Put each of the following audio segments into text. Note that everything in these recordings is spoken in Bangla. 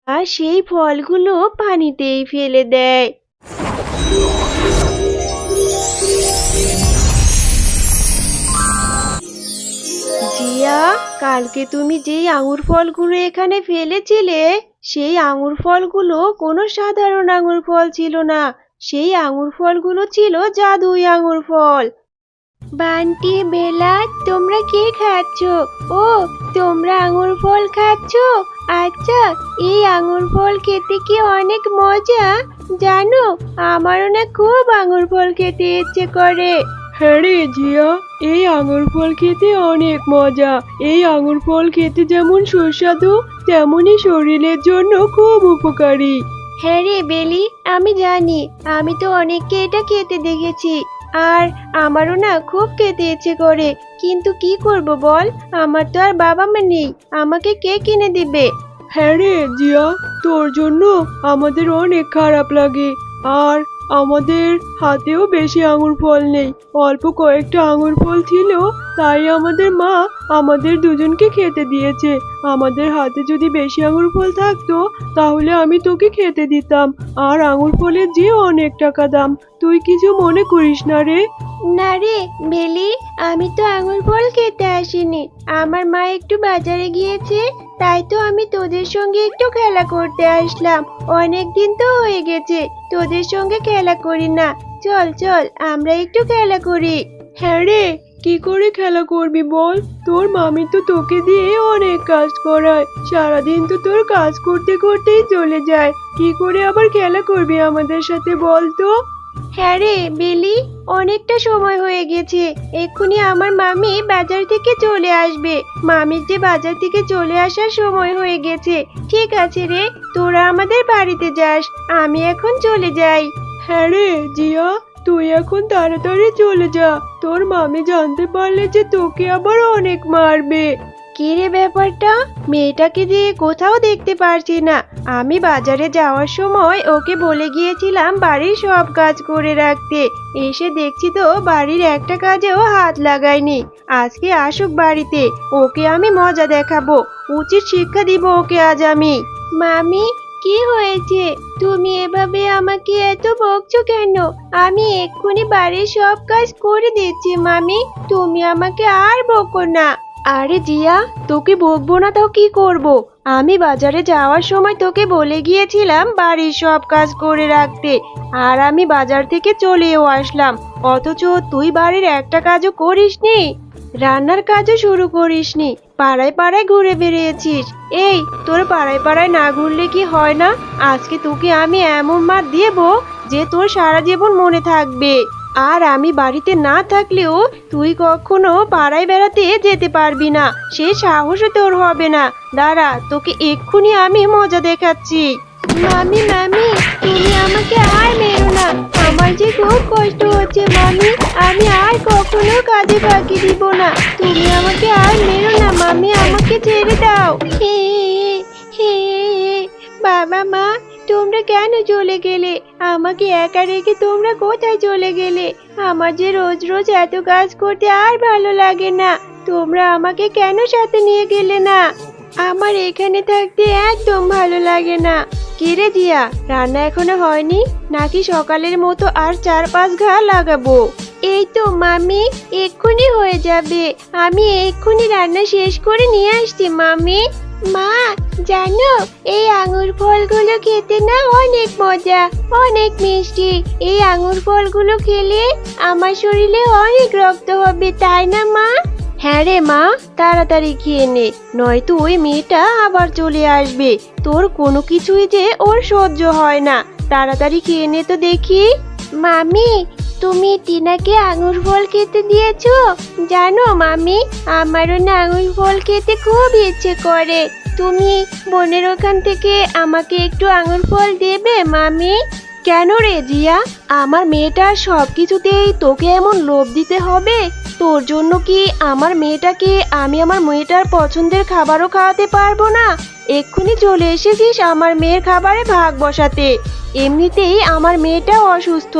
আর সেই ফলগুলো পানিতেই ফেলে দেয়। জিয়া, কালকে তুমি যেই আঙুর ফলগুলো এখানে ফেলেছিলে, সেই আঙুর ফলগুলো কোনো সাধারণ আঙুর ফল ছিল না। সেই আঙুর ফলগুলো ছিল জাদুই আঙুর ফল। বান্টি, বেলা, তোমরা কি খাচ্ছ? ও, তোমরা আঙুর ফল খাচ্ছ? আচ্ছা, এই আঙুর ফল খেতে কি অনেক মজা? জানো, আমারও না খুব আঙুর ফল খেতে ইচ্ছে করে। হ্যাঁ রে জিয়া, এই আঙুর ফল খেতে অনেক মজা। এই আঙুর ফল খেতে যেমন সুস্বাদু, তেমনই শরীরের জন্য খুব উপকারী। হ্যাঁ রে বেলি, আমি জানি। আমি তো অনেককে এটা খেতে দেখেছি। আর আমারও না খুব খেতে ইচ্ছে করে, কিন্তু কি করব বল, আমার তো আর বাবা মা নেই, আমাকে কে কিনে দিবে? হ্যাঁ রে জিয়া, তোর জন্য আমাদের অনেক খারাপ লাগে। আর আমাদের হাতেও বেশি আঙুর ফল নেই, অল্প কয়েকটা আঙুর ফল ছিল, তাই আমাদের মা আমাদের দুজনকে খেতে দিয়েছে। আমাদের হাতে যদি বেশি আঙুর ফল থাকতো, তাহলে আমি তোকে খেতে দিতাম। আর আঙুর ফলের যে অনেক টাকা দাম, তুই কিছু মনে করিস না রে। না রে বেলি, আমি তো আঙুর ফল খেতে আসিনি। আমার মা একটু বাজারে গিয়েছে, তাই তো আমি তোদের সঙ্গে একটু খেলা করতে আসলাম। অনেক দিন তো হয়ে গেছে তোদের সঙ্গে খেলা করি না। চল চল, আমরা একটু খেলা করি। হ্যাঁ রে, কি করে খেলা করবি বল? তোর মামি তো তোকে দিয়ে অনেক কাজ করায়, সারাদিন তো তোর কাজ করতে করতেই চলে যায়। কি করে আবার খেলা করবি আমাদের সাথে বল তো? হ্যাঁ রে বেলি, অনেকটা সময় হয়ে গেছে। এক্ষুনি আমার মামি বাজার থেকে চলে আসবে। মামির যে বাজার থেকে চলে আসার সময় হয়ে গেছে। ঠিক আছে রে, তোরা আমাদের বাড়িতে যাস, আমি এখন চলে যাই। হ্যাঁ রে জিয়া, তুই এখন তাড়াতাড়ি চলে যা, তোর মামি জানতে পারলে যে তোকে আবার অনেক মারবে। কি রে ব্যাপারটা, মেয়েটাকে যে কোথাও দেখতে পারছি না। আমি বাজারে যাওয়ার সময় ওকে বলে গিয়েছিলাম বাড়ির সব কাজ করে রাখতে। এসে দেখছি তো বাড়ির একটা কাজেও হাত লাগায়নি। আজকে আসুক বাড়িতে, ওকে আমি মজা দেখাবো, উচিত শিক্ষা দিব ওকে আজ আমি। মামি, কি হয়েছে? তুমি এভাবে আমাকে এত বকছো কেন? আমি এক্ষুনি বাড়ির সব কাজ করে দিচ্ছি মামি, তুমি আমাকে আর বকো না। আরে জিয়া, তোকে বকবো না তো কি করব? আমি বাজারে যাওয়ার সময় তোকে বলে গিয়েছিলাম বাড়ির সব কাজ করে রাখতে, আর আমি বাজার থেকে চলেও আসলাম, অথচ তুই বাড়ির একটা কাজও করিসনি, রান্নার কাজও শুরু করিসনি, পাড়ায় পাড়ায় ঘুরে বেরিয়েছিস। এই, তোর পাড়ায় পাড়ায় না ঘুরলে কি হয় না? আজকে তোকে আমি এমন মার দেবো যে তোর সারা জীবন মনে থাকবে। আর আমি বাড়িতে না থাকলেও তুই কখনো পাড়ায় বেড়াতে যেতে পারবি না, সে সাহসও তোর হবে না। দাঁড়া, তোকে এক্ষুনি আমি মজা দেখাচ্ছি। মামি মামি, তুমি আমাকে আর মেরো না, আমার যে খুব কষ্ট হচ্ছে মামি, আমি আর কখনো কাজে ফাঁকি দিব না। তুমি আমাকে আর মেরো না মামি, আমাকে ছেড়ে দাও। হে হে, বাবা মা, তোমরা কেন চলে গেলে? আমাকে একা রেখে তোমরা কোথায় চলে গেলে? আমার যে রোজ রোজ এত কাজ করতে আর ভালো লাগে না। তোমরা আমাকে কেন সাথে নিয়ে গেলে না? আমার এখানে থাকতে একদম ভালো লাগে না। কিরে জিয়া, রান্না এখনো হয়নি নাকি সকালের মতো আর 4-5 ঘা লাগাবো? এই তো মামি, এক্ষুনি হয়ে যাবে। আমি এক্ষুনি রান্না শেষ করে নিয়ে আসছি মামি। মা, জানো, এই আঙুর ফলগুলো খেতে না অনেক মজা, অনেক মিষ্টি। এই আঙুর ফলগুলো খেলে আমার শরীরে অনেক রক্ত হবে, তাই না মা? হ্যাঁ রে মা, তাড়াতাড়ি খেয়ে নে, নয়তো ওই মেয়েটা আবার চলে আসবে। তোর কোনো কিছুই যে ওর সহ্য হয় না। তাড়াতাড়ি খেয়ে নে তো দেখি। মামি, তুমি টিনাকে আঙুর ফল খেতে দিয়েছো? জানো মামি, আমারও না আঙুর ফল খেতে খুব ইচ্ছে করে। তুমি বোনের ওখান থেকে আমাকে একটু আঙুর ফল দেবে মামি? কেন রে জিয়া, আমার মেয়েটার সব কিছুতেই তোকে এমন লোভ দিতে হবে? তোর জন্য কি আমার মেয়েটাকে আমি আমার মেয়েটার পছন্দের খাবারও খাওয়াতে পারবো না? এক্ষুনি চলে এসেছিস আমার মেয়ের খাবারে ভাগ বসাতে। এমনিতেই আমার মেয়েটা অসুস্থ,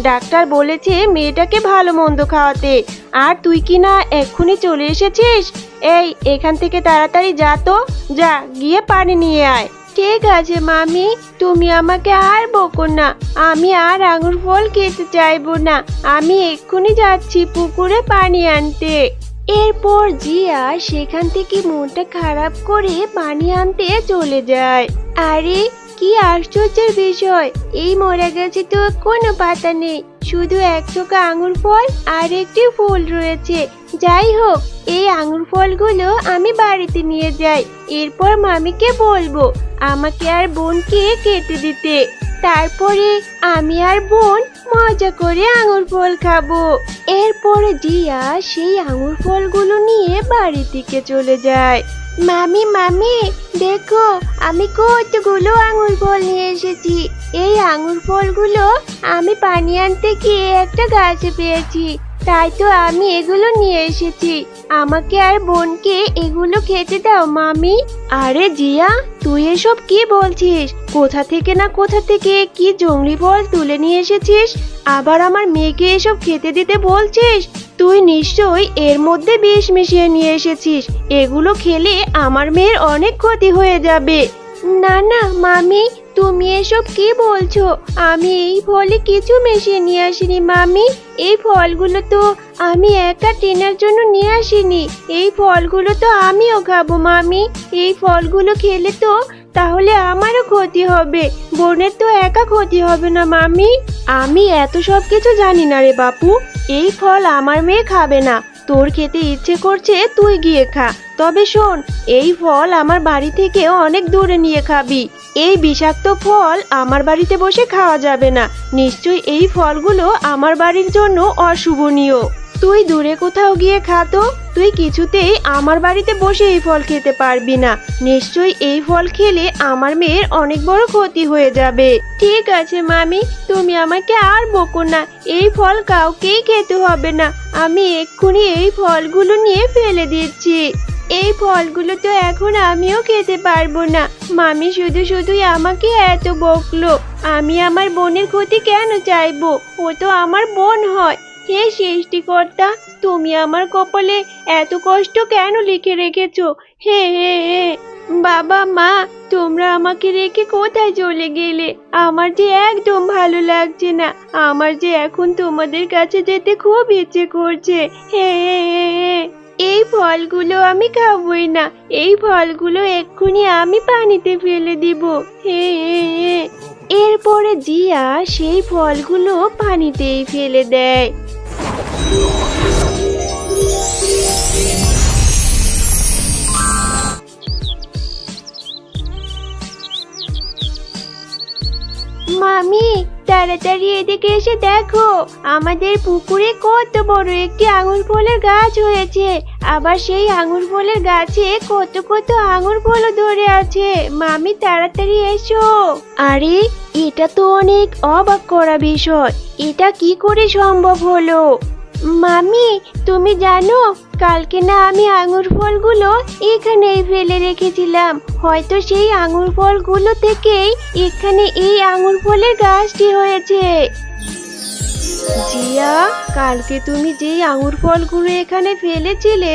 ডাক্তার বলেছে মেয়েটাকে ভালো মন্দ খাওয়াতে, আর তুই কি না এক্ষুনি চলে এসেছিস? এই, এখান থেকে তাড়াতাড়ি যা তো, যা গিয়ে পানি নিয়ে আয়। ঠিক আছে মামি, তুমি আমাকে আর বকো না। আমি আর আঙুর ফল খেতে চাইবো না। আমি এক্ষুনি যাচ্ছি পুকুরে পানি আনতে। এরপর জিয়া সেখান থেকে মনটা খারাপ করে পানি আনতে চলে যায়। আরে কি আশ্চর্যের বিষয়, এই মরা গাছে তো কোনো পাতা নেই, শুধু এক থোকা আঙুর ফল আর একটি ফুল রয়েছে। যাই হোক, এই আঙুর ফলগুলো আমি বাড়িতে নিয়ে যাই। এরপর মামিকে বলবো আমাকে আর বোনকে কেটে দিতে। তারপরে আমি আর বোন মজা করে আঙুর ফল খাবো। এরপরে জিয়া সেই আঙুর ফলগুলো নিয়ে বাড়ির দিকে চলে যায়। মামি মামি, দেখো আমি কতগুলো আঙুর ফল নিয়ে এসেছি। এই আঙুর ফলগুলো আমি পানি আনতে গিয়ে একটা গাছে পেয়েছি, তাই তো আমি এগুলো নিয়ে এসেছি। আমাকে আর বোনকে এগুলো খেতে দাও মামি। আরে জিয়া, তুই এসব কি বলছিস? কোথা থেকে না কোথা থেকে কি জংলি ফল তুলে নিয়ে এসেছিস, আবার আমার মেয়েকে এসব খেতে দিতে বলছিস? তুই নিশ্চয়ই এর মধ্যে বিষ মিশিয়ে নিয়ে এসেছিস। এগুলো খেলে আমার মেয়ের অনেক ক্ষতি হয়ে যাবে। না না মামি, তুমি এসব কি বলছো? আমি এই ফলে কিছু মিশিয়ে নিয়ে আসিনি মামি। এই ফলগুলো তো আমি একা টিনার জন্য নিয়ে আসিনি। এই ফলগুলো তো আমিও খাবো মামি। এই ফলগুলো খেলে তো তাহলে আমারও ক্ষতি হবে, বোনের তো একা ক্ষতি হবে না মামি। আমি এত সব কিছু জানি না রে বাপু। এই ফল আমার মেয়ে খাবে না। তোর খেতে ইচ্ছে করছে তুই গিয়ে খা। তবে শোন, এই ফল আমার বাড়ি থেকে অনেক দূরে নিয়ে খাবি। এই বিষাক্ত ফল আমার বাড়িতে বসে খাওয়া যাবে না। নিশ্চয়ই এই ফলগুলো আমার বাড়ির জন্য অশুভনীয়। তুই দূরে কোথাও গিয়ে খা তো। তুই কিছুতেই আমার বাড়িতে বসে এই ফল খেতে পারবি না। নিশ্চয়ই এই ফল খেলে আমার মেয়ের অনেক বড় ক্ষতি হয়ে যাবে। ঠিক আছে মামি, তুমি আমাকে আর বকো না। এই ফল কাউকেই খেতে হবে না। আমি এক্ষুনি এই ফলগুলো নিয়ে ফেলে দিচ্ছি। এই ফলগুলো তো এখন আমিও খেতে পারবো না। মামি শুধু শুধুই আমাকে এত বকলো। আমি আমার বোনের ক্ষতি কেন চাইবো? ও তো আমার বোন হয়। হে সৃষ্টিকর্তা, তুমি আমার কপালে এত কষ্ট কেন লিখে রেখেছো? হে হে হে, বাবা মা, তোমরা আমাকে রেখে কোথায় চলে গেলে? আমার যে একদম ভালো লাগছে না। আমার যে এখন তোমাদের কাছে যেতে খুব ইচ্ছে করছে। হে হে হে হে। এই ফলগুলো আমি খাবই না। এই ফলগুলো এক্ষুনি আমি পানিতে ফেলে দিব। হে হে হে। এরপরে জিয়া সেই ফলগুলো পানিতেই ফেলে দেয়। মামি, তাড়াতাড়ি এদিকে এসে দেখো, আমাদের পুকুরে কত বড় একটি আঙুর ফলের গাছ হয়েছে। আবার সেই আঙুর ফলের গাছে কত কত আঙুর ফলও ধরে আছে। মামি তাড়াতাড়ি এসো। আরে, এটা তো অনেক অবাক করা বিষয়। এটা কি করে সম্ভব হলো? মামি, তুমি জানো, কালকে না আমি আঙুর ফলগুলো এখানেই ফেলে রেখেছিলাম। হয়তো সেই আঙুর ফলগুলো থেকেই এখানে এই আঙুর ফলের গাছটি হয়েছে। জিয়া, কালকে তুমি যেই আঙুর ফলগুলো এখানে ফেলেছিলে,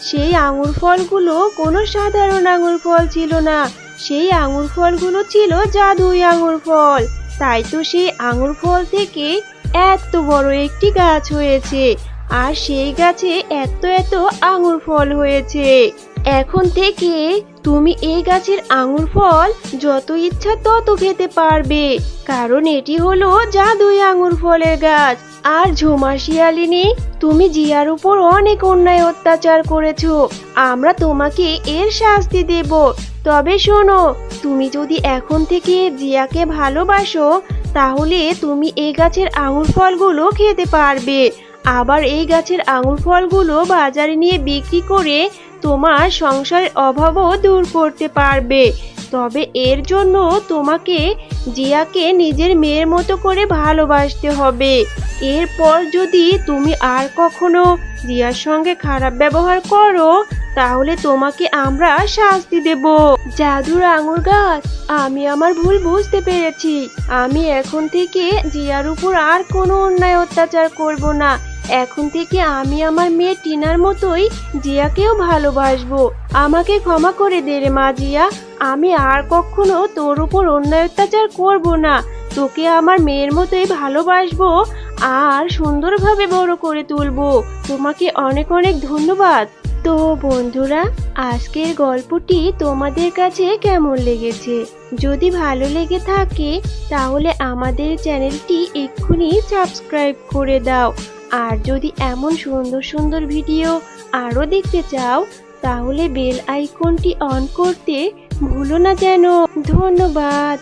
সেই আঙুর ফলগুলো কোনো সাধারণ আঙুর ফল ছিল না। সেই আঙুর ফলগুলো ছিল জাদুই আঙুর ফল। তাই তো সেই আঙুর ফল থেকে এত বড় একটি গাছ হয়েছে, আর সেই গাছে এত এত আঙুর ফল হয়েছে। এখন থেকে তুমি এই গাছের আঙুর ফল যত ইচ্ছা তত খেতে পারবে, কারণ এটি হলো জাদুই আঙুর ফলের গাছ। আর ঝুমা শিয়ালিনী, তুমি জিয়ার উপর অনেক অন্যায় অত্যাচার করেছো। আমরা তোমাকে এর শাস্তি দেব। তবে শোনো, তুমি যদি এখন থেকে জিয়াকে ভালোবাসো, তাহলে তুমি এই গাছের আঙুর ফলগুলো খেতে পারবে। আবার এই গাছের আঙুর ফলগুলো বাজারে নিয়ে বিক্রি করে তোমার সংসারের অভাবও দূর করতে পারবে। তবে এর জন্য তোমাকে জিয়াকে নিজের মেয়ের মতো করে ভালোবাসতে হবে। এরপর যদি তুমি আর কখনো জিয়ার সঙ্গে খারাপ ব্যবহার করো, তাহলে তোমাকে আমরা শাস্তি দেব। জাদুর আঙুর গাছ, আমি আমার ভুল বুঝতে পেরেছি। আমি এখন থেকে জিয়ার উপর আর কোনো অন্যায় অত্যাচার করব না। এখন থেকে আমি আমার মেয়ে টিনার মতোই জিয়াকেও ভালোবাসবো। আমাকে ক্ষমা করে দে রে মা জিয়া, আমি আর কখনো তোর উপর অন্যায় অত্যাচার করব না। তোকে আমার মেয়ের মতোই ভালোবাসবো আর সুন্দরভাবে বড় করে তুলবো। তোমাকে অনেক অনেক ধন্যবাদ। তো বন্ধুরা, আজকের গল্পটি তোমাদের কাছে কেমন লেগেছে? যদি ভালো লেগে থাকে তাহলে আমাদের চ্যানেলটি এক্ষুনি সাবস্ক্রাইব করে দাও। আর যদি এমন সুন্দর সুন্দর ভিডিও আরও দেখতে চাও তাহলে বেল আইকনটি অন করতে ভুলো না যেন। ধন্যবাদ।